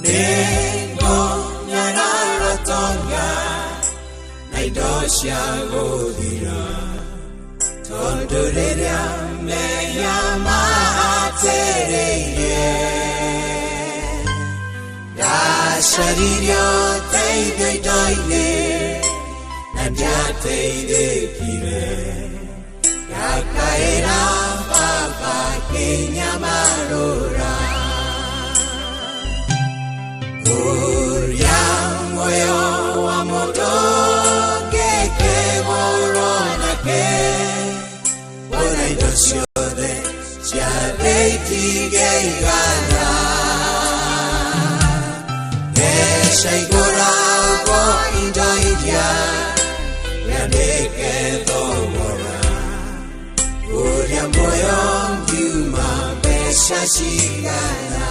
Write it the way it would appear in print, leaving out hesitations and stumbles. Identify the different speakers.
Speaker 1: Nengo nyarara tonga naidosha godira tondoreria meya maatereye Dasharirio teide doine Nadia teide kire Yakaira papa kenya marora Uria moyo wa moto Keke morona ke Wana idosiode Siade tige gana Shaigora go indaidia Yadeke domora Uria moyo Yuma besha shigana